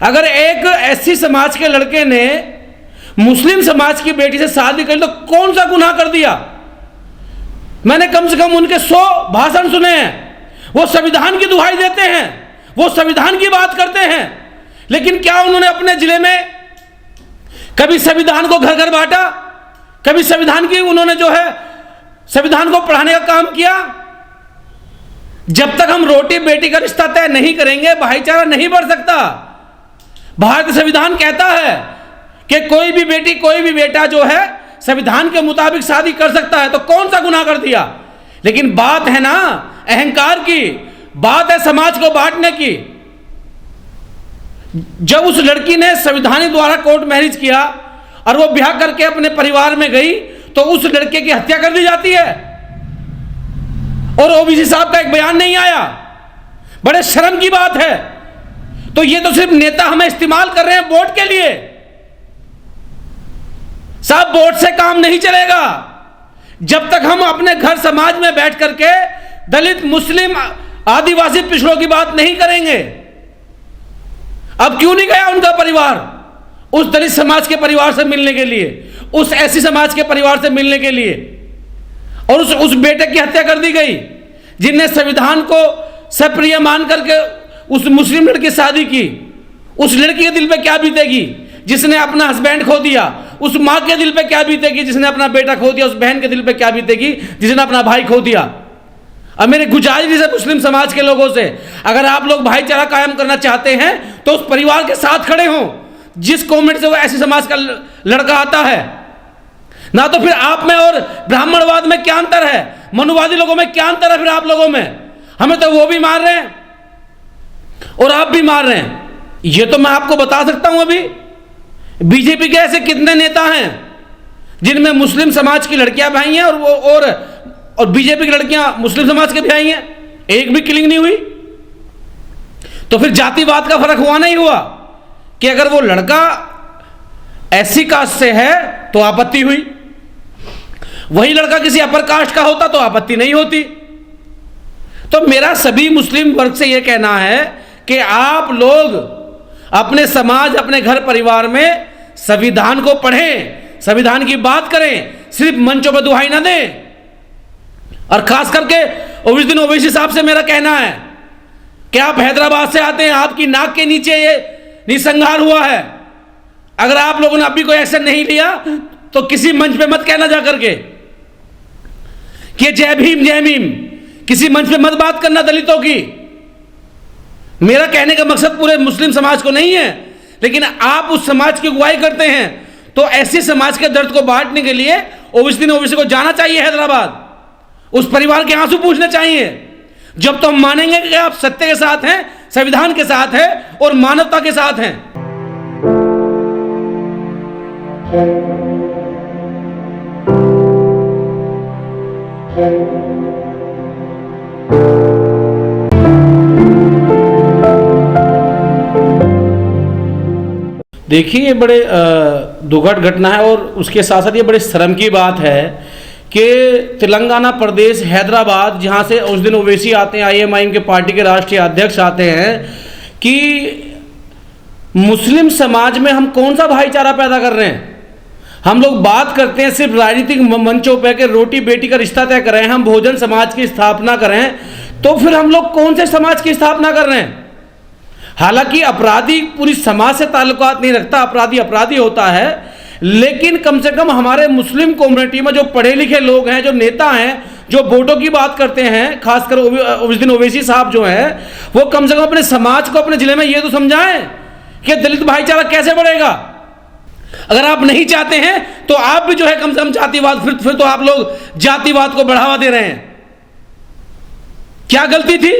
अगर एक एससी समाज के लड़के ने मुस्लिम समाज की बेटी से शादी करी तो कौन सा गुनाह कर दिया? मैंने कम से कम उनके 100 भाषण सुने हैं। वो संविधान की दुहाई देते हैं, वो संविधान की बात करते हैं, लेकिन क्या उन्होंने अपने जिले में कभी संविधान को घर घर बांटा? कभी संविधान की उन्होंने जो है संविधान को पढ़ाने का काम किया? जब तक हम रोटी बेटी का रिश्ता तय नहीं करेंगे, भाईचारा नहीं बढ़ सकता। भारतीय संविधान कहता है कि कोई भी बेटी कोई भी बेटा जो है संविधान के मुताबिक शादी कर सकता है, तो कौन सा गुनाह कर दिया? लेकिन बात है ना अहंकार की, बात है समाज को बांटने की। जब उस लड़की ने संविधान द्वारा कोर्ट मैरिज किया और वो ब्याह करके अपने परिवार में गई तो उस लड़के की हत्या कर दी जाती है और ओबीसी साहब का एक बयान नहीं आया। बड़े शर्म की बात है। तो ये तो सिर्फ नेता हमें इस्तेमाल कर रहे हैं वोट के लिए। साहब, वोट से काम नहीं चलेगा। जब तक हम अपने घर समाज में बैठ करके दलित, मुस्लिम, आदिवासी पिछड़ों की बात नहीं करेंगे। अब क्यों नहीं गया उनका परिवार उस दलित समाज के परिवार से मिलने के लिए, उस एससी समाज के परिवार से मिलने के लिए? और उस बेटे की हत्या कर दी गई जिनने संविधान को सप्रिय मान करके उस मुस्लिम लड़की से शादी की। उस लड़की के दिल पे क्या बीतेगी जिसने अपना हस्बैंड खो दिया? उस माँ के दिल पे क्या बीतेगी जिसने अपना बेटा खो दिया? उस बहन के दिल पे क्या बीतेगी जिसने अपना भाई खो दिया? अब मेरी गुजारिश है मुस्लिम समाज के लोगों से, अगर आप लोग भाईचारा कायम करना चाहते हैं तो उस परिवार के साथ खड़े हों जिस कम्युनिटी से वो ऐसी समाज का लड़का आता है। ना तो फिर आप में और ब्राह्मणवाद में क्या अंतर है, मनुवादी लोगों में क्या अंतर है? फिर आप लोगों में हमें तो वो भी मार रहे हैं और आप भी मार रहे हैं। ये तो मैं आपको बता सकता हूं। अभी बीजेपी के ऐसे कितने नेता हैं जिनमें मुस्लिम समाज की लड़कियां भी आई हैं और बीजेपी की लड़कियां मुस्लिम समाज के भी आई हैं, एक भी किलिंग नहीं हुई। तो फिर जातिवाद का फर्क हुआ नहीं हुआ कि अगर वो लड़का एससी कास्ट से है तो आपत्ति हुई, वही लड़का किसी अपर कास्ट का होता तो आपत्ति नहीं होती। तो मेरा सभी मुस्लिम वर्ग से यह कहना है कि आप लोग अपने समाज, अपने घर परिवार में संविधान को पढ़ें, संविधान की बात करें, सिर्फ मंचों पर दुहाई ना दें। और खास करके उस दिन ओवैसी साहब से मेरा कहना है कि आप हैदराबाद से आते हैं, आपकी नाक के नीचे ये निसंहार हुआ है। अगर आप लोगों ने अभी कोई एक्शन नहीं लिया तो किसी मंच पे मत कहना जा करके कि जय भीम जय भीम, किसी मंच पे मत बात करना दलितों की। मेरा कहने का मकसद पूरे मुस्लिम समाज को नहीं है, लेकिन आप उस समाज की अगुवाई करते हैं तो ऐसे समाज के दर्द को बांटने के लिए ओवैसी को जाना चाहिए हैदराबाद, उस परिवार के आंसू पूछने चाहिए। जब तो हम मानेंगे कि आप सत्य के साथ हैं, संविधान के साथ हैं और मानवता के साथ हैं। देखिए, ये बड़े दुखद घटना है और उसके साथ साथ ये बड़े शर्म की बात है कि तेलंगाना प्रदेश हैदराबाद, जहाँ से उस दिन ओवैसी आते हैं, IMIM के पार्टी के राष्ट्रीय अध्यक्ष आते हैं, कि मुस्लिम समाज में हम कौन सा भाईचारा पैदा कर रहे हैं? हम लोग बात करते हैं सिर्फ राजनीतिक मंचों पर कि रोटी बेटी का रिश्ता तय करें, हम बहुजन समाज की स्थापना करें, तो फिर हम लोग कौन से समाज की स्थापना कर रहे हैं? हालांकि अपराधी पूरी समाज से ताल्लुकात नहीं रखता, अपराधी अपराधी होता है, लेकिन कम से कम हमारे मुस्लिम कम्युनिटी में जो पढ़े लिखे लोग हैं, जो नेता हैं, जो वोटों की बात करते हैं, खासकर उस दिन ओवैसी साहब जो हैं, वो कम से कम अपने समाज को, अपने जिले में ये तो समझाएं कि दलित भाईचारा कैसे बढ़ेगा। अगर आप नहीं चाहते हैं तो आप भी जो है कम से कम जातिवाद, फिर तो आप लोग जातिवाद को बढ़ावा दे रहे हैं। क्या गलती थी?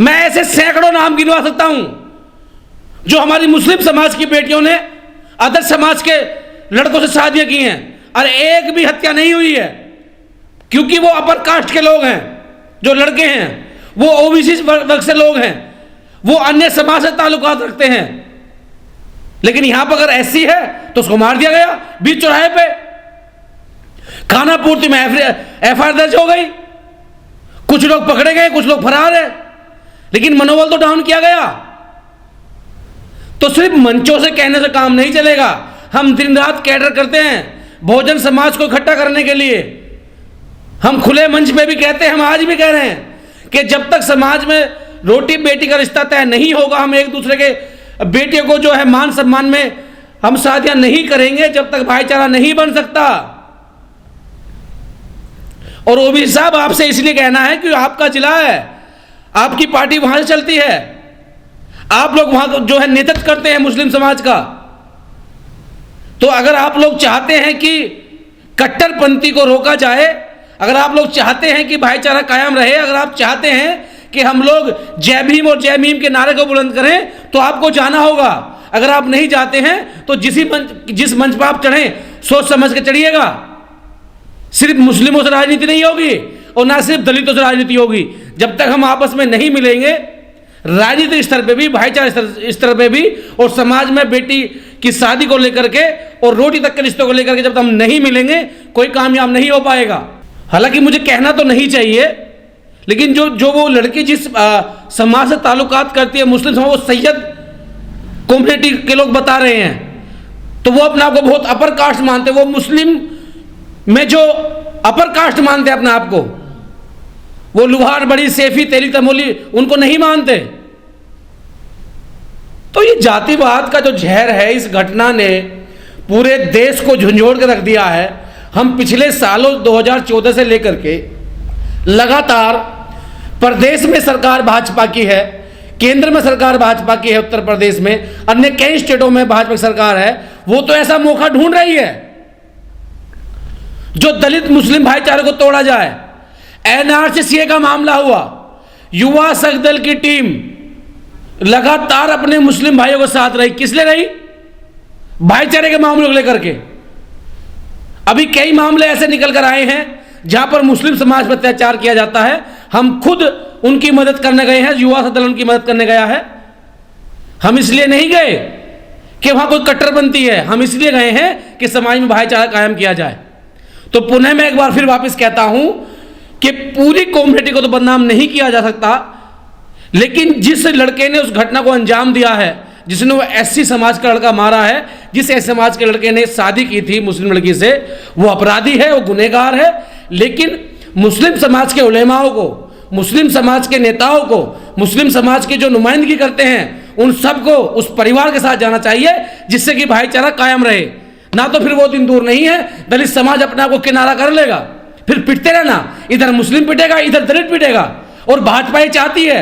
मैं ऐसे सैकड़ों नाम गिनवा सकता हूं जो हमारी मुस्लिम समाज की बेटियों ने अदर समाज के लड़कों से शादियां की हैं और एक भी हत्या नहीं हुई है, क्योंकि वो अपर कास्ट के लोग हैं, जो लड़के हैं वो ओबीसी वर्ग से लोग हैं, वो अन्य समाज से ताल्लुकात रखते हैं। लेकिन यहां पर अगर ऐसी है तो उसको मार दिया गया बीच चौराहे पे, खाना पूर्ति में FIR दर्ज हो गई, कुछ लोग पकड़े गए, कुछ लोग फरार है, लेकिन मनोबल तो डाउन किया गया। तो सिर्फ मंचों से कहने से काम नहीं चलेगा। हम दिन रात कैडर करते हैं बहुजन समाज को इकट्ठा करने के लिए। हम खुले मंच पे भी कहते हैं, हम आज भी कह रहे हैं कि जब तक समाज में रोटी बेटी का रिश्ता तय नहीं होगा, हम एक दूसरे के बेटियों को जो है मान सम्मान में हम शादियां नहीं करेंगे, जब तक भाईचारा नहीं बन सकता। और ओबीसी साहब, आपसे इसलिए कहना है कि आपका जिला है, आपकी पार्टी वहां से चलती है, आप लोग वहां जो है नेतृत्व करते हैं मुस्लिम समाज का। तो अगर आप लोग चाहते हैं कि कट्टरपंथी को रोका जाए, अगर आप लोग चाहते हैं कि भाईचारा कायम रहे, अगर आप चाहते हैं कि हम लोग जय भीम और जय मीम के नारे को बुलंद करें, तो आपको जाना होगा। अगर आप नहीं जाते हैं तो जिस मंच पर आप चढ़ें, सोच समझ के चढ़िएगा। सिर्फ मुस्लिमों से राजनीति नहीं होगी और ना सिर्फ दलितों से राजनीति होगी। जब तक हम आपस में नहीं मिलेंगे, राजनीतिक स्तर पे भी, भाईचारा स्तर पे भी, और समाज में बेटी की शादी को लेकर के और रोटी तक के रिश्तों को लेकर के जब तक हम नहीं मिलेंगे, कोई कामयाब नहीं हो पाएगा। हालांकि मुझे कहना तो नहीं चाहिए, लेकिन जो वो लड़की जिस समाज से ताल्लुकात करती है, मुस्लिम समाज, वो सैयद कम्युनिटी के लोग बता रहे हैं, तो वो अपने आप को बहुत अपर कास्ट मानते हैं। वो मुस्लिम में जो अपर कास्ट मानते हैं अपने आप को, वो लुहार, बड़ी, सेफी, तेली, तमोली, उनको नहीं मानते। तो ये जातिवाद का जो जहर है, इस घटना ने पूरे देश को झंझोड़ के रख दिया है। हम पिछले सालों 2014 से लेकर के लगातार प्रदेश में सरकार भाजपा की है, केंद्र में सरकार भाजपा की है, उत्तर प्रदेश में, अन्य कई स्टेटों में भाजपा की सरकार है। वो तो ऐसा मौका ढूंढ रही है जो दलित मुस्लिम भाईचारे को तोड़ा जाए। एनआरसी का मामला हुआ, युवा सखदल की टीम लगातार अपने मुस्लिम भाइयों के साथ रही। किस लिए रही? भाईचारे के मामलों को लेकर के। अभी कई मामले ऐसे निकल कर आए हैं जहां पर मुस्लिम समाज पर अत्याचार किया जाता है। हम खुद उनकी मदद करने गए हैं, युवा सदन उनकी मदद करने गया है। हम इसलिए नहीं गए कि वहां कोई कट्टरपंथी है, हम इसलिए गए हैं कि समाज में भाईचारा कायम किया जाए। तो पुनः मैं एक बार फिर वापस कहता हूं कि पूरी कम्युनिटी को तो बदनाम नहीं किया जा सकता, लेकिन जिस लड़के ने उस घटना को अंजाम दिया है, जिसने वो एससी समाज का लड़का मारा है, जिस एससी समाज के लड़के ने शादी की थी मुस्लिम लड़की से, वो अपराधी है, वो गुनहगार है। लेकिन मुस्लिम समाज के उलेमाओं को, मुस्लिम समाज के नेताओं को, मुस्लिम समाज की जो नुमाइंदगी करते हैं, उन सबको उस परिवार के साथ जाना चाहिए जिससे कि भाईचारा कायम रहे। ना तो फिर वो दिन दूर नहीं है, दलित समाज अपने आप को किनारा कर लेगा, फिर पिटते रहना, इधर मुस्लिम पिटेगा, इधर दलित पिटेगा। और भाजपा ये चाहती है,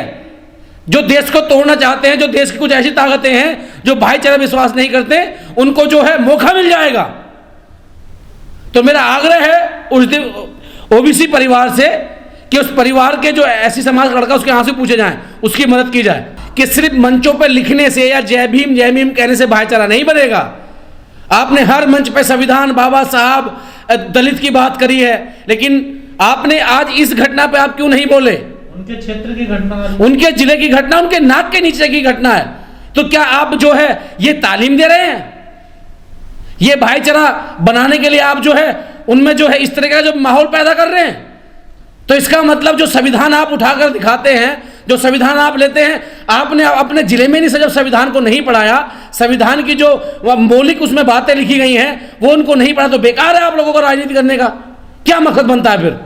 जो देश को तोड़ना चाहते हैं, जो देश की कुछ ऐसी ताकतें हैं जो भाईचारा विश्वास नहीं करते, उनको जो है मौका मिल जाएगा। तो मेरा आग्रह है उस दिन ओबीसी परिवार से कि उस परिवार के जो ऐसी समाज का लड़का, उसके यहाँ से पूछे जाएं, उसकी मदद की जाए। कि सिर्फ मंचों पर लिखने से या जय भीम कहने से भाईचारा नहीं बनेगा। आपने हर मंच पे संविधान, बाबा साहब, दलित की बात करी है, लेकिन आपने आज इस घटना पे आप क्यों नहीं बोले? उनके क्षेत्र की घटना, उनके जिले की घटना, उनके नाक के नीचे की घटना है। तो क्या आप जो है ये तालीम दे रहे हैं? ये भाईचारा बनाने के लिए आप जो है उनमें जो है इस तरह का जो माहौल पैदा कर रहे हैं? तो इसका मतलब जो संविधान आप उठाकर दिखाते हैं, जो संविधान आप लेते हैं, आपने अपने जिले में नहीं जब संविधान को नहीं पढ़ाया, संविधान की जो मौलिक उसमें बातें लिखी गई हैं वो उनको नहीं पढ़ा, तो बेकार है आप लोगों को राजनीति करने का क्या मकसद बनता है फिर?